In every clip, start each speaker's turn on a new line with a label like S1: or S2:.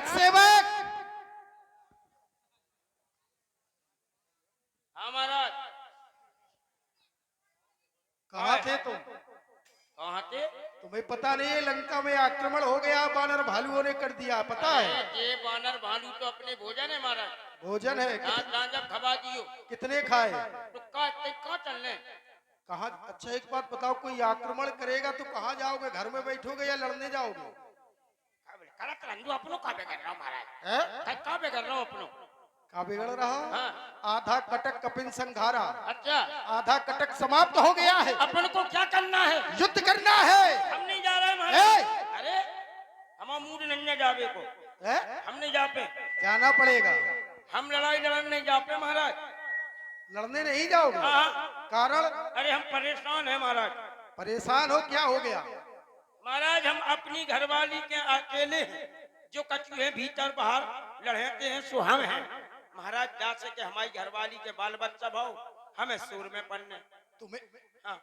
S1: राज सेवक।
S2: हाँ महाराज।
S1: कहाँ थे तुम?
S2: कहाँ थे?
S1: तुम्हें पता नहीं है लंका में आक्रमण हो गया, बानर भालुओं ने कर दिया, पता है?
S2: ये बानर भालू तो अपने भोजन है महाराज।
S1: भोजन है?
S2: जब खबा दियो।
S1: कितने खाए?
S2: तो कहाँ चलने?
S1: कहाँ? अच्छा एक बात बताओ, कोई आक्रमण करेगा तो कहाँ जाओगे? घर में बैठोगे या लड़ने जाओगे?
S2: अपनों कहाँ बिगड़ रहा हूँ महाराज? कहाँ बिगड़ रहा हूँ अपनों?
S1: कहाँ बिगड़ रहा?
S2: हाँ।
S1: आधा कटक कपिन संघारा।
S2: अच्छा।
S1: आधा कटक समाप्त हो गया है।
S2: अपन को क्या करना है?
S1: युद्ध करना है।
S2: हम नहीं जा रहे महाराज। अरे हम मूड नहीं जावे को है? हम नहीं जाते।
S1: जाना पड़ेगा।
S2: हम लड़ाई लड़ने नहीं जाते महाराज।
S1: लड़ने नहीं जाओगे? कारण?
S2: अरे हम परेशान हैं महाराज।
S1: परेशान हो? क्या हो गया
S2: महाराज? हम अपनी घरवाली के अकेले हैं, जो कछु है भीतर बाहर लड़ते हैं सो हम हैं महाराज। जा सके हमारी घरवाली के बाल बच्चा भाव हमें सूर में पड़ने।
S1: तुम्हें?
S2: हाँ।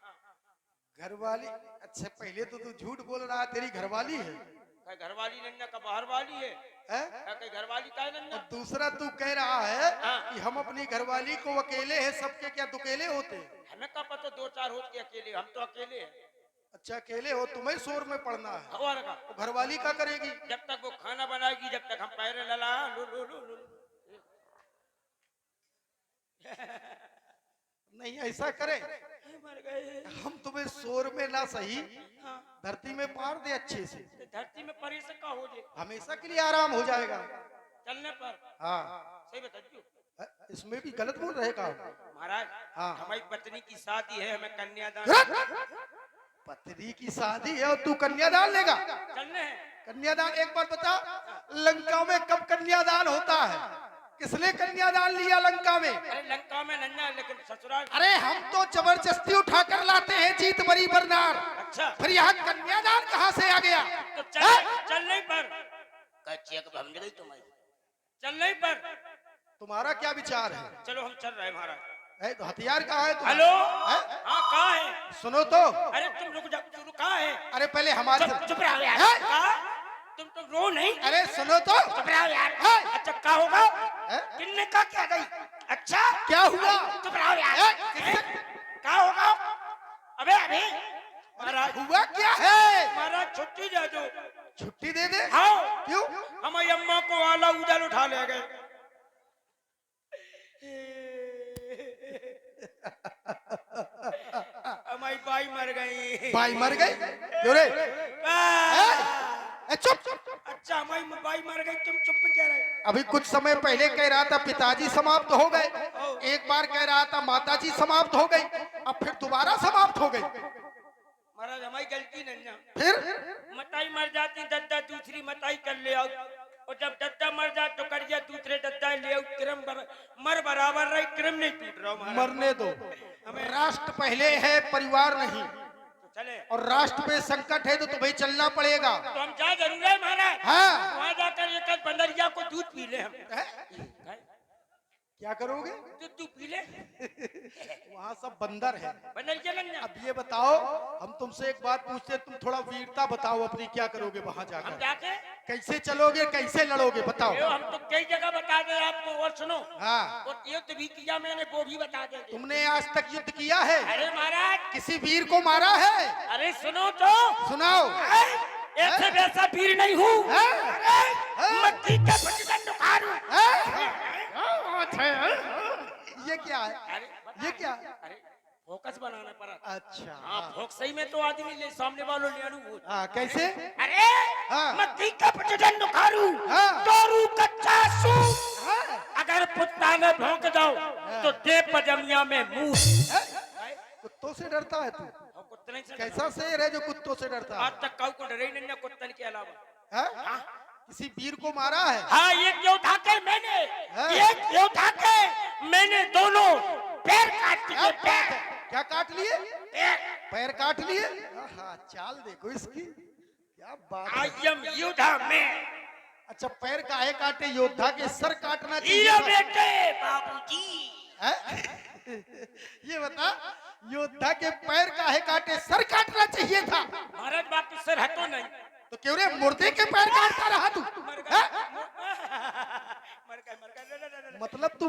S1: घरवाली? अच्छा पहले तो तू झूठ बोल रहा है, तेरी घरवाली है?
S2: घरवाली नन्ना का बाहर वाली है? घरवाली का है नन्ना?
S1: दूसरा तू कह रहा है कि हम अपनी घरवाली को अकेले हैं, सबके क्या दुकेले होते?
S2: हमें क्या पता दो चार होते अकेले, हम तो अकेले हैं।
S1: अच्छा अकेले हो, तुम्हें शोर में पड़ना है।
S2: और का
S1: तो घरवाली क्या करेगी? जब
S2: तक वो खाना बनाएगी, जब तक हम पैरे लला लो लो लो लो।
S1: नहीं ऐसा करे,
S2: मर गए
S1: हम तुम्हें शोर में ना सही धरती में पार दे अच्छे से।
S2: धरती में परेशान का हो जाए,
S1: हमेशा के लिए आराम हो जाएगा
S2: चलने पर।
S1: हाँ
S2: सही बताइए।
S1: इसमें भी गलत बोल रहे का
S2: महाराज?
S1: हाँ
S2: हमारी पत्नी की शादी है, हमें कन्यादान।
S1: पत्नी की शादी है और तू कन्यादान लेगा?
S2: चलने हैं
S1: कन्यादान। एक बात बता, लंका में कब कन्यादान होता है? किसने कन्यादान लिया लंका में?
S2: अरे लंका में नन्ना, लेकिन ससुराल।
S1: अरे हम तो जबरदस्ती उठा कर लाते हैं जीत बरी बरनार।
S2: अच्छा
S1: फिर यहाँ कन्यादान कहाँ से आ गया?
S2: तो चलने पर चलने पर
S1: तुम्हारा क्या विचार है?
S2: चलो हम चल रहे हैं महाराज।
S1: तो हथियार कहाँ है?
S2: हेलो हाँ कहाँ है?
S1: सुनो तो।
S2: अरे तुम रुक जाओ, तुम कहाँ है?
S1: अरे पहले हमारे
S2: चुप रहो यार। तुम रो नहीं।
S1: अरे सुनो तो।
S2: चुप रहो यार। अच्छा क्या होगा? किन्ने का क्या गई? अच्छा
S1: क्या हुआ?
S2: चुप रहो यार। क्या होगा? अबे अबे महाराज
S1: हुआ क्या है?
S2: महाराज छुट्टी दे दो।
S1: छुट्टी दे दे?
S2: हाँ।
S1: क्यों?
S2: हमारी अम्मा को आला उधर उठा ले गए। हमारी बाई मर गई।
S1: बाई मर गई? क्यों रे? चुप।
S2: अच्छा हमारी बाई मर गई, तुम चुप क्या रहे?
S1: अभी कुछ समय पहले कह रहा था पिताजी समाप्त हो गए, एक बार कह रहा था माताजी समाप्त हो गई, अब फिर दोबारा समाप्त हो गई।
S2: महाराज हमारी गलती नहीं ना।
S1: फिर
S2: मताई मर जाती, दद्दा दूसरी मताई कर ले आओ, और जब दद्दा मर जाए तो कर दूसरे दद्दा ले आओ। क्रम मर बराबर रही, क्रम नहीं टूट रहा।
S1: मरने दो, हमें राष्ट्र पहले है, परिवार नहीं।
S2: तो चले। और
S1: राष्ट्र पे संकट है तो तुम्हें चलना पड़ेगा।
S2: तो हम जा जरूर है महाराज।
S1: हाँ
S2: वहाँ जाकर एक बंदरिया को दूध पी ले हम।
S1: क्या करोगे?
S2: दूध पी ले।
S1: वहाँ सब बंदर है।
S2: बंदरिया लगना।
S1: अब ये बताओ, हम तुमसे एक बात पूछते, तुम थोड़ा वीरता बताओ अपनी, क्या करोगे वहाँ जाकर?
S2: हम जाके
S1: कैसे चलोगे, कैसे लड़ोगे बताओ?
S2: हम तो कई जगह बता दे आपको। और सुनो,
S1: हाँ
S2: और युद्ध भी किया मैंने, वो भी बता दे।
S1: तुमने आज तक युद्ध किया है?
S2: अरे महाराज
S1: किसी वीर को मारा है?
S2: अरे सुनो तो।
S1: सुनाओ।
S2: ऐसे वैसा वीर नहीं हूँ। मक्खी का भजन दुखारू।
S1: ये क्या है? ये क्या?
S2: अरे फोकस बनाना पड़ा।
S1: अच्छा
S2: हाँ फोकस सही में तो आदमी ले सामने वालों ले आलू।
S1: हाँ कैसे?
S2: अरे मक्खी का भजन दुखारू, तोरू कच्चा सूप, अगर कुत्ता ने भौंक जाओ तो दे पजमिया में मुंह।
S1: कुत्तों से डरता है तू?
S2: कुत्ते नहीं से
S1: कैसा शेर है जो कुत्तों से डरता है?
S2: आज तक काऊ को डरे नहीं कुत्तन के अलावा।
S1: किसी वीर को मारा है?
S2: हाँ एक योद्धा के मैंने, एक योद्धा के मैंने दोनों पैर काट दिए। पैर
S1: क्या काट लिए? पैर काट लिए। हाँ चाल देखो इसकी, क्या बात है।
S2: आई एम योद्धा में।
S1: अच्छा पैर काहे काटे? योद्धा के सर काटना चाहिए
S2: बेटे बाबूजी।
S1: ये बता, योद्धा के पैर काहे काटे? सर काटना चाहिए था।
S2: महाराज बात तो सर हटो नहीं
S1: तो क्यों रे मुर्दे के पैर काटता रहा तू?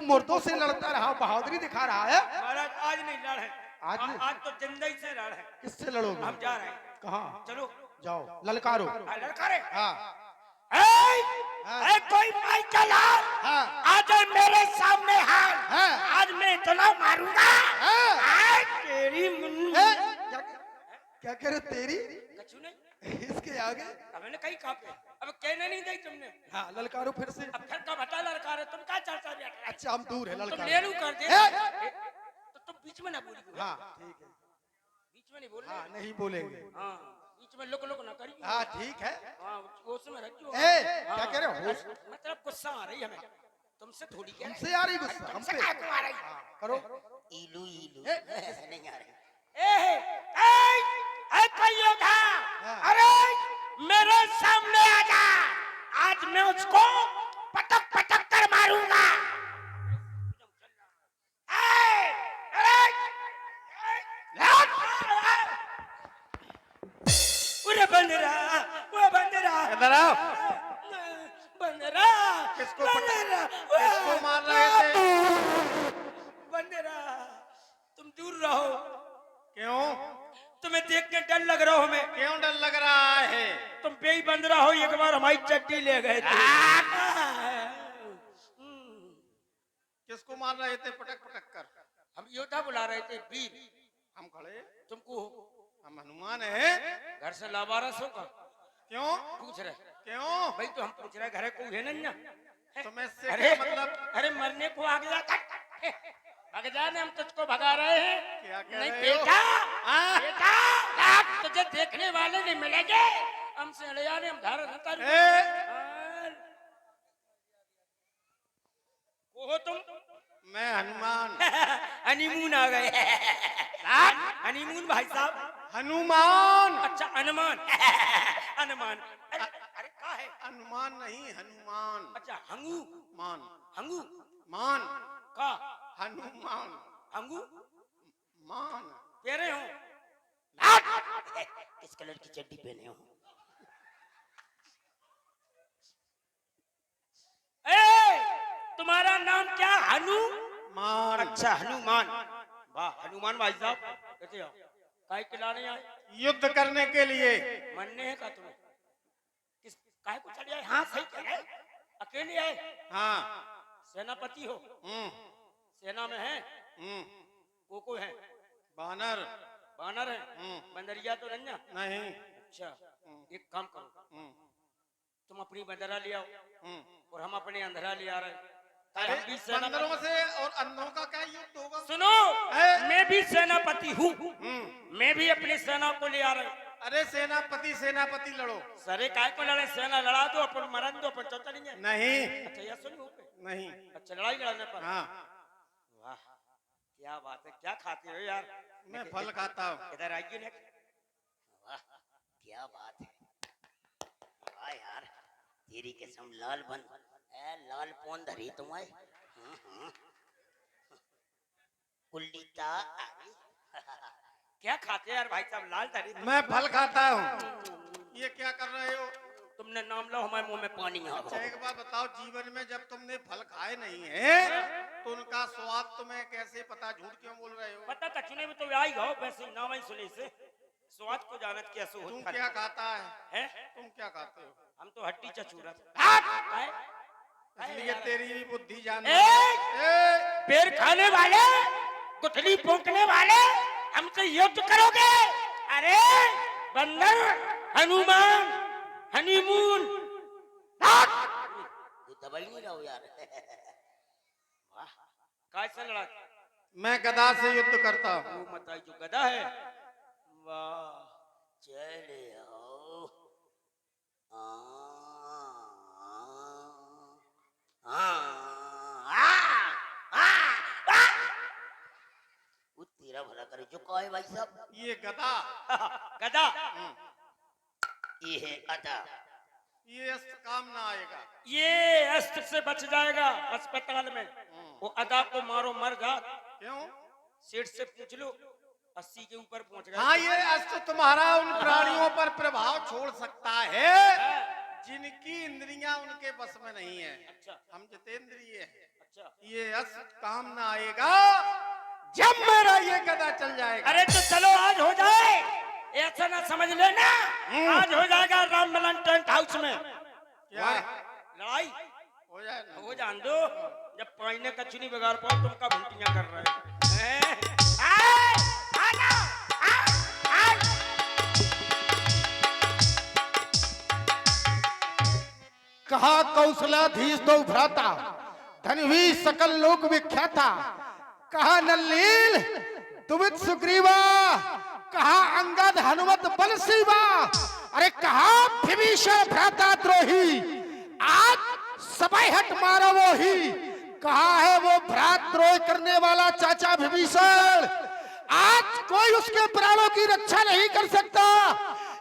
S1: मुर्दों से लड़ता रहा, बहादुरी दिखा रहा है।
S2: महाराज आज नहीं लड़ है,
S1: आज नहीं?
S2: आज तो जिंदगी से लड़ है।
S1: किससे लड़ोगे?
S2: हम जा रहे हैं।
S1: कहाँ?
S2: चलो
S1: जाओ, ललकारो।
S2: लड़का रे।
S1: हाँ
S2: ए, कोई माई चला,
S1: हाँ
S2: आज मेरे सामने हार,
S1: हाँ।
S2: आज मैं इतना मारूंगा,
S1: हाँ।
S2: आज तेरी मुन्नी।
S1: क्या कह रहे तेरी?
S2: कछु नहीं,
S1: इसके आगे?
S2: अब मैंने कहीं कहा पे, अब कहने नहीं दी तुमने।
S1: हाँ ललकारो फिर से।
S2: अब फिर का बता लड़का रे, तुम क्या चर्चा बैठ रहे?
S1: अच्छा हम दूर है
S2: तुम
S1: ललकारो।
S2: ले लू कर दे।
S1: ए!
S2: तो तुम बीच में ना बोली।
S1: हाँ ठीक है।
S2: बीच में नहीं बोल
S1: हाँ नहीं बोलेंगे।
S2: हाँ बीच में लुक लुक ना करिए।
S1: हाँ ठीक है।
S2: हाँ उसमें रखियो।
S1: क्या कह रहे हो?
S2: मतलब गुस्सा आ रही है हमें तुमसे, थोड़ी क्या
S1: हमसे आ रही गुस्सा? हम
S2: तुमसे
S1: पे?
S2: क्या क्यों आ रही?
S1: हाँ, करो।
S2: इलू इलू
S1: ए!
S2: नहीं आ रही। ए कोई योद्धा,
S1: हाँ।
S2: अरे मेरे सामने आ जा, आज मैं उसको पटक पटक कर मारूंगा। अरे बंदरा, वो बंदरा,
S1: इधर आओ।
S2: बंदरा,
S1: किसको
S2: बंदरा,
S1: किसको मार रहे थे?
S2: बंदरा, तुम दूर रहो।
S1: क्यों?
S2: तुम्हें देख के डर लग रहा हो हमें।
S1: क्यों डर लग रहा है?
S2: तुम बेई बंदरा हो, एक बार हमारी चड्डी ले गए थे।
S1: किसको मार रहे थे पटक पटक कर?
S2: हम योद्धा बुला रहे थे, वीर।
S1: हम खड़े,
S2: तुमको
S1: हम हनुमान हैं।
S2: घर से लावारस होगा?
S1: क्यों?
S2: पूछ रहे।
S1: क्यों?
S2: भाई तो हम पूछ रहे घर को है ना?
S1: तुम्हें से
S2: अरे
S1: क्या मतलब?
S2: अरे मरने को आ गया, भाग जा, हम तुझको भगा रहे हैं।
S1: क्या कह
S2: नहीं
S1: रहे हो?
S2: बेटा,
S1: हाँ?
S2: बेटा तुझे देखने वाले नहीं मिलेंगे, हमसे अड़िया ने हम धारा धरता वो हो तुम।
S1: मैं हनुमान।
S2: हनीमून आ गए। हनीमून भाई साहब।
S1: हनुमान।
S2: अच्छा अनुमान। अनुमान। अरे अरे क्या है?
S1: हनुमान नहीं हनुमान।
S2: अच्छा हंगू
S1: मान।
S2: हंगू
S1: मान।
S2: का
S1: हनुमान।
S2: हंगू
S1: मान।
S2: कह रहे हो? किस कलर की चड्डी पहने हो? तुम्हारा नाम क्या?
S1: मान।
S2: अच्छा हनुमान। वाह हनुमान भाई साहब, कैसे हो? काहे खिलाने आए?
S1: युद्ध करने के लिए।
S2: मरने है का तुम्हें? किस काहे को चले आए? हाँ सही कह रहे, अकेले आए?
S1: हाँ।
S2: सेनापति हो?
S1: हम्म।
S2: सेना में है?
S1: हम्म।
S2: को है?
S1: बानर।
S2: बानर है? बंदरिया तो नहीं?
S1: नहीं।
S2: अच्छा एक काम करो, तुम अपनी बंदरा ले आओ और हम अपने अंधरा ले आ रहे हैं।
S1: अरे बंदरों से और अंधों का क्या युद्ध होगा?
S2: सुनो, मैं भी सेनापति हूँ, मैं भी अपनी सेना को ले आ रहा हूँ।
S1: अरे सेनापति सेनापति लड़ो।
S2: सरे काय को लड़े? सेना लड़ा दो, अपन मरन दो, अपन चल चलेंगे।
S1: नहीं।
S2: अच्छा यह सुनो
S1: नहीं।
S2: अच्छा लड़ाई लड़ने पर?
S1: हाँ।
S2: वाह क्या बात है, क्या खाते हो यार?
S1: मैं फल खाता हूँ।
S2: इधर आइए ना। वाह क्या बात है, वाह यार तेरी कसम लाल बन लाल पौन धरी तुम्हारे कुल्लीता क्या खाते यार भाई साहब? लाल धरी।
S1: मैं फल खाता हूँ। ये क्या कर रहे हो?
S2: तुमने नाम लो, हमारे मुंह में पानी आ
S1: अच्छा एक बात बताओ, जीवन में जब तुमने फल खाए नहीं है तो उनका स्वाद तुम्हें कैसे पता? झूठ क्यों बोल रहे हो?
S2: पता कचने में तो आई हो, वैसे नाम ही सुने से स्वाद को जानत कैसे हो?
S1: तुम क्या खाता
S2: है?
S1: तुम क्या खाते हो?
S2: हम तो हड्डी चचूरा।
S1: इसलिए तेरी भी बुद्धि जान।
S2: पैर खाने वाले, गुठली फूंकने वाले हमसे युद्ध करोगे? अरे बंदर, हनुमान, हनीमून दबाई नहीं रहो यार। वाह कैसे लड़ा?
S1: मैं गदा से युद्ध करता हूँ।
S2: वो मताई जो गदा है। वाह चले आओ। तेरा भला करे जो कहे भाई साहब।
S1: ये गदा।
S2: गदा ये है गदा।
S1: ये अस्त्र काम ना आएगा।
S2: ये अस्त्र से बच जाएगा अस्पताल में। वो अदा को मारो मर जा।
S1: क्यों?
S2: सेठ से पूछ लो, 80 के ऊपर पहुंच गए।
S1: हाँ ये अस्त्र तुम्हारा उन प्राणियों पर प्रभाव छोड़ सकता है जिनकी इंद्रियां उनके बस में नहीं है।
S2: अच्छा
S1: हम जितेंद्रिय हैं।
S2: अच्छा
S3: ये अस काम ना आएगा जब मेरा ये गदा चल जाएगा।
S2: अरे तो चलो आज हो जाए, ऐसा ना समझ लेना। आज हो जाएगा राम मिलन टेंट हाउस में।
S3: क्या
S2: लड़ाई
S3: हो जाए ना?
S2: हो जान दो, जब पानी ने कच्ची नहीं बिगाड़ पाओ तुम का घंटियां कर रहे हैं। आए, आना, आ।
S1: कहा कौशलाधीश दो भ्राता, धनवी सकल लोक विख्याता। कहा नल्लील दुवित सुग्रीवा, कहा अंगद हनुमत बल सीवा। अरे कहा विभीषण भ्राता द्रोही, आज सबई हट मारा वो ही। कहा है वो भ्रातद्रोह करने वाला चाचा विभीषण, आज कोई उसके प्राणों की रक्षा नहीं कर सकता।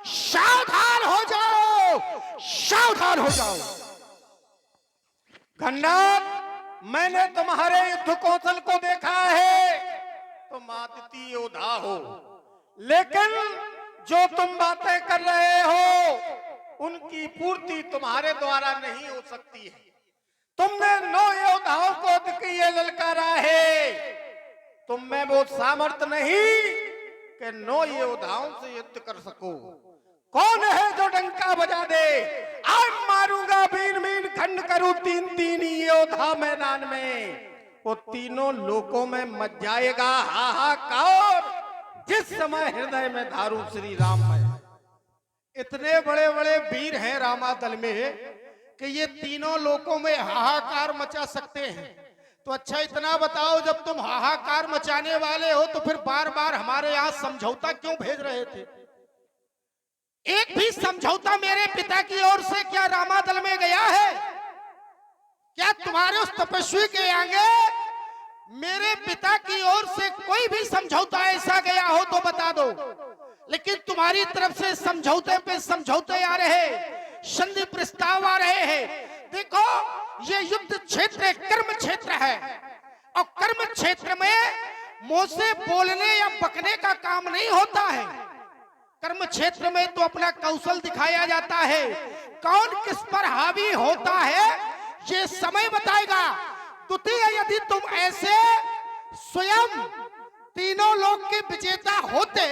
S1: सावधान हो जाओ, सावधान हो जाओ।
S3: घननाथ, मैंने तुम्हारे युद्ध कौशल को देखा है, तुम आदिति योद्धा हो, लेकिन जो तुम बातें कर रहे हो उनकी पूर्ति तुम्हारे द्वारा नहीं हो सकती है। तुमने 9 योद्धाओं को अद्वितीय ललकारा है, तुम में वो सामर्थ्य नहीं कि 9 योद्धाओं से युद्ध कर सको। कौन है जो डंका बजा दे, आज मारूंगा बीन बीन खंड करूं 3-3 योद्धा मैदान में, वो तीनों लोकों में मच जाएगा हाहाकार जिस समय हृदय में धारू श्री राम है।
S1: इतने बड़े बड़े वीर हैं रामादल में कि ये तीनों लोकों में हाहाकार मचा सकते हैं। तो अच्छा इतना बताओ, जब तुम हाहाकार मचाने वाले हो तो फिर बार बार हमारे यहाँ समझौता क्यों भेज रहे थे? एक भी समझौता मेरे पिता की ओर से क्या रामादल में गया है? क्या तुम्हारे उस तपस्वी के आगे मेरे पिता की ओर से कोई भी समझौता ऐसा गया हो तो बता दो। लेकिन तुम्हारी तरफ से समझौते पे समझौते आ रहे, संधि प्रस्ताव आ रहे हैं। देखो, ये युद्ध क्षेत्र कर्म क्षेत्र है, और कर्म क्षेत्र में मुंह से बोलने या बकने का काम नहीं होता है। कर्म क्षेत्र में तो अपना कौशल दिखाया जाता है। कौन किस पर हावी होता है ये समय बताएगा। द्वितीय, यदि तुम ऐसे स्वयं तीनों लोक के विजेता होते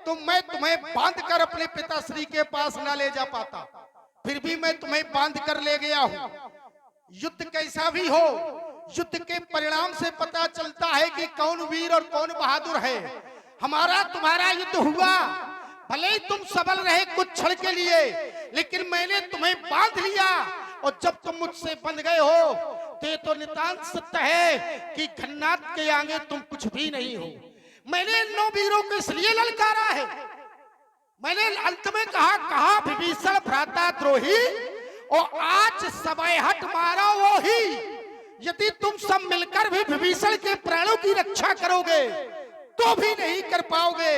S1: तो मैं तुम्हें बांध कर अपने पिताश्री के पास न ले जा पाता। फिर भी मैं तुम्हें बांध कर ले गया हूं। युद्ध कैसा भी हो, युद्ध के परिणाम से पता चलता है कि कौन वीर और कौन बहादुर है। हमारा तुम्हारा युद्ध हुआ, भले ही तुम सबल रहे कुछ क्षण के लिए, लेकिन मैंने तुम्हें बांध लिया। और जब तुम मुझसे बंध गए हो तो नितांत सत्य है कि घननाथ के आगे तुम कुछ भी नहीं हो। मैंने 9 वीरों को इसलिए ललकारा है। मैंने अंत में कहा विभीषण भ्राता द्रोही, और आज सबई हट मारा वो ही। यदि तुम सब मिलकर भी विभीषण के प्राणों की रक्षा करोगे तो भी नहीं कर पाओगे।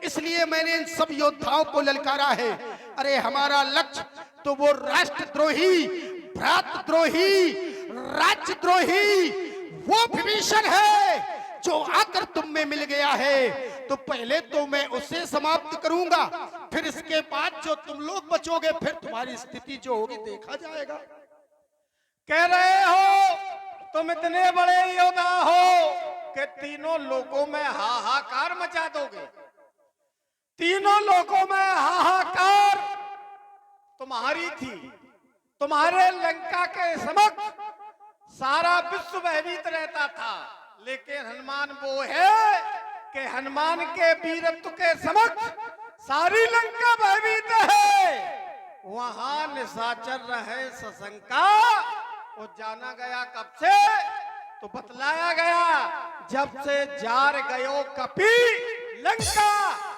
S1: इसलिए मैंने इन सब योद्धाओं को ललकारा है। अरे हमारा लक्ष्य तो वो राष्ट्रद्रोही, भ्रातृद्रोही, राज्यद्रोही वो विभीषण है जो आकर तुम में मिल गया है। तो पहले तो मैं उसे समाप्त करूंगा, फिर इसके बाद जो तुम लोग बचोगे फिर तुम्हारी स्थिति जो होगी देखा जाएगा।
S3: कह रहे हो तुम इतने बड़े योद्धा हो कि तीनों लोगों में हाहाकार मचा दोगे। तीनों लोगों में हाहाकार तुम्हारी थी। तुम्हारे लंका के समक्ष सारा विश्व भयभीत रहता था, लेकिन हनुमान वो है कि हनुमान के वीरत्व के समक्ष सारी लंका भयभीत है। वहां निशाचर रहे सशंका, वो जाना गया कब से तो बतलाया गया जब से जार गयो कपि लंका,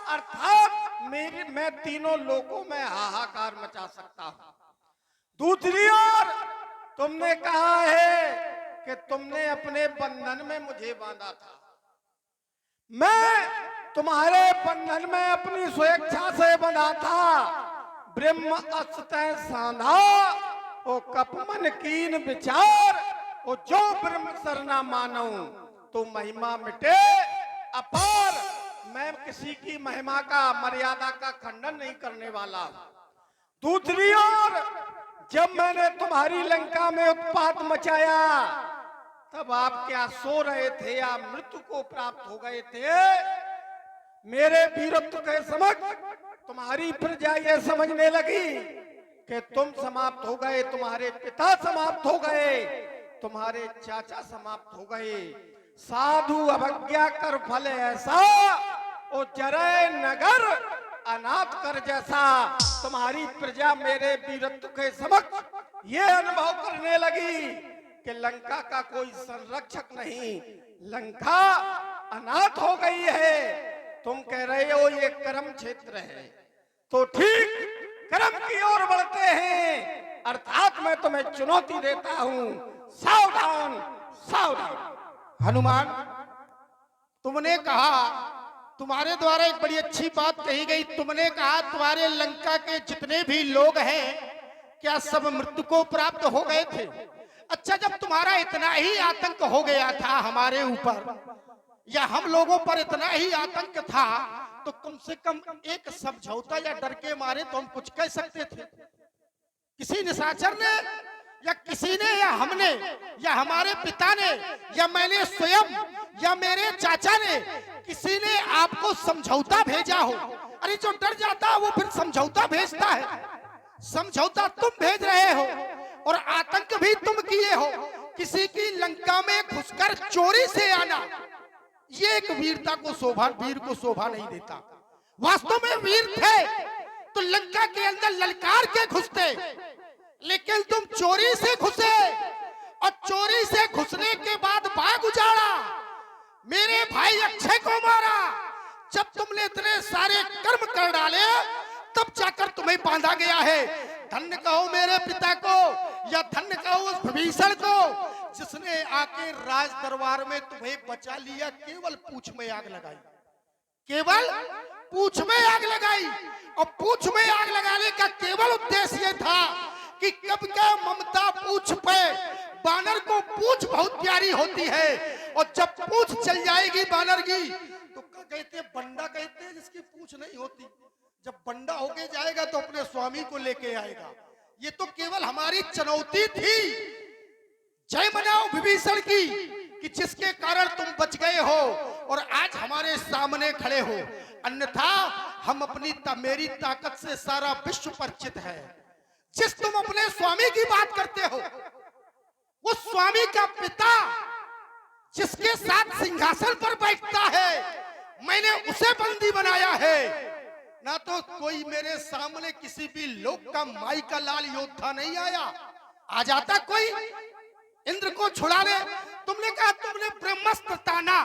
S3: अर्थात मैं तीनों लोगों में हाहाकार मचा सकता हूं। दूसरी ओर तुमने कहा है कि तुमने अपने बंधन में मुझे बांधा था। मैं तुम्हारे बंधन में अपनी स्वेच्छा से बंधा था। ब्रह्म अस्तः सांधा, ओ कपमन कीन विचार, ओ जो ब्रह्म सरना मानऊ तो महिमा मिटे अपार। मैं किसी की महिमा का, मर्यादा का खंडन नहीं करने वाला। दूसरी ओर जब मैंने तुम्हारी लंका में उत्पात मचाया तब आप क्या सो रहे थे या मृत्यु को प्राप्त हो गए थे? मेरे वीरत्व के समक्ष तुम्हारी प्रजा ये समझने लगी कि तुम समाप्त हो गए, तुम्हारे पिता समाप्त हो गए, तुम्हारे चाचा समाप्त हो गए। साधु अवज्ञा कर फल ऐसा, ओ जरे नगर अनाथ कर जैसा। तुम्हारी प्रजा मेरे वीरत्व के समक्ष ये अनुभव करने लगी कि लंका का कोई संरक्षक नहीं, लंका अनाथ हो गई है। तुम कह रहे हो ये कर्म क्षेत्र है, तो ठीक कर्म की ओर बढ़ते हैं, अर्थात मैं तुम्हें चुनौती देता हूं, सावधान सावधान।
S1: हनुमान, तुमने कहा, तुम्हारे द्वारा एक बड़ी अच्छी बात कही गई। तुमने कहा तुम्हारे लंका के जितने भी लोग हैं क्या सब मृत्यु को प्राप्त हो गए थे? अच्छा, जब तुम्हारा इतना ही आतंक हो गया था हमारे ऊपर या हम लोगों पर इतना ही आतंक था, तो कम से कम एक समझौता या डर के मारे तो हम कुछ कह सकते थे। किसी निशाचर ने या किसी ने या हमने या हमारे पिता ने या मैंने स्वयं या मेरे चाचा ने किसी ने आपको समझौता भेजा हो? अरे जो डर जाता है वो फिर समझौता भेजता है। समझौता तुम भेज रहे हो और आतंक भी तुम किए हो। किसी की लंका में घुसकर चोरी से आना, ये एक वीरता को शोभा, वीर को शोभा नहीं देता। वास्तव में वीर थे तो लंका के अंदर ललकार के घुसते, लेकिन तुम चोरी से घुसे और चोरी से घुसने के बाद बाग उजाड़ा, मेरे भाई अक्षय को मारा। जब तुमने इतने सारे कर्म कर डाले तब जाकर तुम्हें बांधा गया है। धन्य कहो मेरे पिता को या धन्य कहो उस विभीषण को जिसने आके राज दरबार में तुम्हें बचा लिया। केवल पूंछ में आग लगाई, केवल पूंछ में आग लगाई, और पूंछ में आग लगाने का केवल उद्देश्य यह था कि कब क्या ममता पूंछ पे, बानर को पूंछ बहुत प्यारी होती है, और जब पूंछ चल जाएगी बानर की तो कहते बंडा कहते हैं जिसकी पूंछ नहीं होती। जब बंडा होके जाएगा तो अपने स्वामी को लेके आएगा। ये तो केवल हमारी चुनौती थी। जय मनाओ विभीषण की कि जिसके कारण तुम बच गए हो और आज हमारे सामने खड़े हो, अन्यथा हम अपनी मेरी ताकत से सारा विश्व परिचित है। जिस तुम अपने स्वामी की बात करते हो, वो स्वामी का पिता जिसके साथ सिंहासन पर बैठता है, मैंने उसे बंदी बनाया है। ना तो कोई मेरे सामने किसी भी लोक का माई का लाल योद्धा नहीं आया। आ जाता कोई इंद्र को छुड़ाने। तुमने कहा तुमने ब्रह्मास्त्र ताना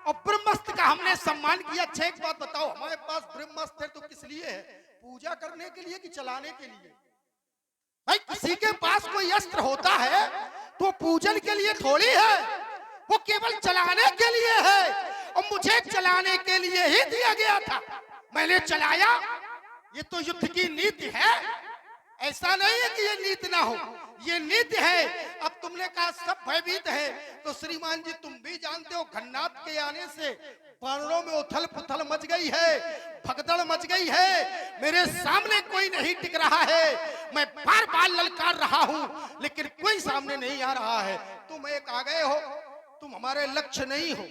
S1: और ब्रह्मास्त्र का हमने सम्मान किया। अच्छा एक बात बताओ, हमारे पास ब्रह्मास्त्र तो किस लिए है? पूजा करने के लिए कि चलाने के लिए? भाई किसी के पास कोई अस्त्र होता है तो पूजन के लिए थोड़ी है, वो केवल चलाने के लिए है। और मुझे चलाने के लिए ही दिया गया था, मैंने चलाया। ये तो युद्ध की नीति है, ऐसा नहीं है कि ये नीति ना हो, ये नीति है। अब तुमने कहा सब भयभीत है, तो श्रीमान जी तुम भी जानते हो घन्नाथ के आने से बानरों में उथल पुथल मच गई है, भगदड़ मच गई है। मेरे सामने कोई नहीं टिक रहा है। मैं बार बार ललकार रहा हूं लेकिन कोई सामने नहीं आ रहा है। तुम एक आ गए हो, तुम हमारे लक्ष्य नहीं हो,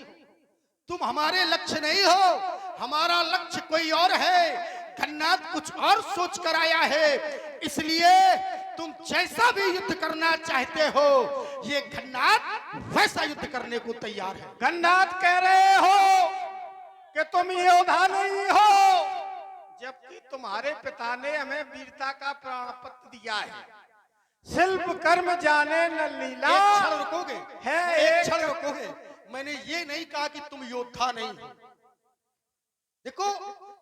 S1: तुम हमारे लक्ष्य नहीं हो। हमारा लक्ष्य कोई और है। घन्नाथ कुछ और सोच कर आया है, इसलिए तुम जैसा भी युद्ध करना चाहते हो ये घन्नाथ वैसा युद्ध करने को तैयार है।
S3: घन्नाथ कह रहे हो कि तुम योद्धा नहीं हो, जबकि तुम्हारे पिता ने हमें वीरता का प्रमाणपत्र दिया है। शिल्प कर्म जाने न लीला।
S1: एक क्षण रुकोगे?
S3: है
S1: एक क्षण रुकोगे? मैंने ये नहीं कहा कि तुम योद्धा नहीं हो। देखो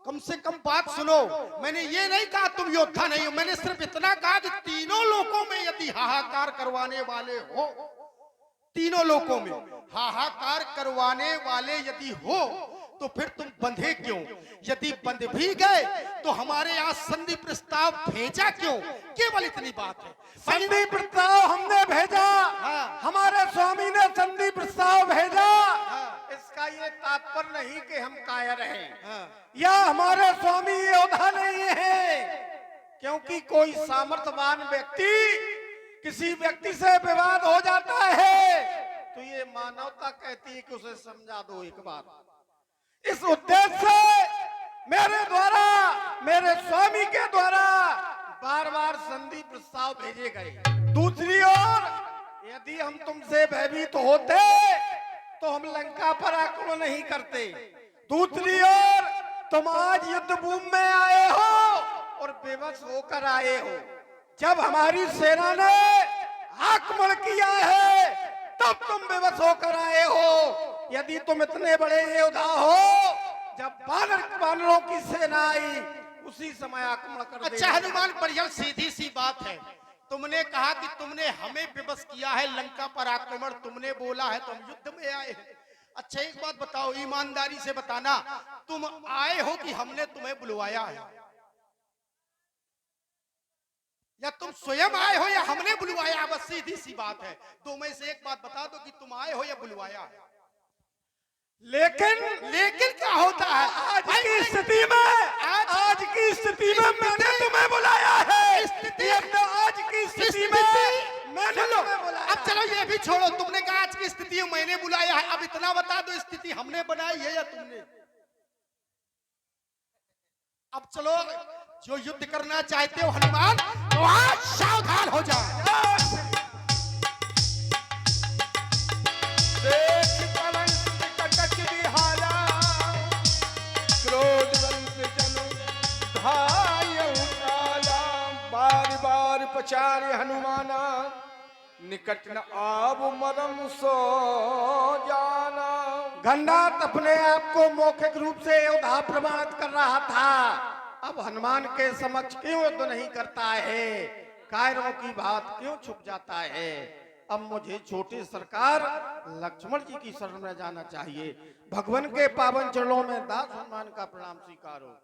S1: कम से कम बात सुनो, मैंने ये नहीं कहा तुम योद्धा नहीं हो। मैंने सिर्फ इतना कहा कि तीनों लोकों में यदि हाहाकार करवाने वाले हो, तीनों लोकों में हाहाकार करवाने वाले यदि हो तो फिर तुम बंधे क्यों? यदि बंध भी गए तो हमारे यहाँ संधि प्रस्ताव भेजा क्यों? केवल इतनी बात है।
S3: संधि प्रस्ताव हमने भेजा, हमारे स्वामी ने संधि प्रस्ताव भेजा। इसका ये तात्पर्य नहीं कि हम कायर हैं या हमारे स्वामी योद्धा नहीं है, क्योंकि कोई सामर्थ्यवान व्यक्ति किसी व्यक्ति से विवाद हो जाता है तो ये मानवता कहती है कि उसे समझा दो एक बार। इस उद्देश्य से मेरे द्वारा, मेरे स्वामी के द्वारा बार बार संधि प्रस्ताव भेजे गए। दूसरी ओर यदि हम तुमसे भयभीत होते तो हम लंका पर आक्रमण नहीं करते। दूसरी ओर तुम आज युद्ध भूमि में आए हो और बेबस होकर आए हो। जब हमारी सेना ने आक्रमण किया है तब तुम बेबस होकर आए हो। यदि तुम इतने बड़े योद्धा हो, जब वानरों की सेना आई उसी समय आक्रमण कर
S1: अच्छा
S3: देना।
S1: हनुमान, बढ़िया सीधी सी बात है। तुमने कहा कि तुमने हमें विवश किया है, लंका पर आक्रमण तुमने बोला है, तो हम युद्ध में आए हैं। अच्छा एक बात बताओ, ईमानदारी से बताना, तुम आए हो कि हमने तुम्हें बुलवाया है? या तुम स्वयं आए हो या हमने बुलवाया? बस सीधी सी बात है। दो में से एक बात बता दो कि तुम आए हो या बुलवाया है।
S3: लेकिन
S1: क्या होता है
S3: आज की स्थिति में, आज की स्थिति में मैंने तुम्हें बुलाया है। आज की स्थिति में मैंने तुम्हें बुलाया।
S1: अब चलो ये भी छोड़ो, तुमने कहा आज की स्थिति में मैंने बुलाया है। अब इतना बता दो, स्थिति हमने बनाई है या तुमने? अब चलो, जो युद्ध करना चाहते हो हनुमान, तो आज सावधान हो जाओ।
S4: बार बार पचारे हनुमाना, निकट न आब मरम सो जाना।
S3: गंडात अपने आप को मौखिक रूप से योद्धा प्रमाणित कर रहा था। अब हनुमान के समक्ष क्यों युद्ध नहीं करता है? कायरों की बात क्यों छुप जाता है? अब मुझे छोटे सरकार लक्ष्मण जी की शरण में जाना चाहिए। भगवान के पावन चरणों में दास हनुमान का प्रणाम स्वीकारो।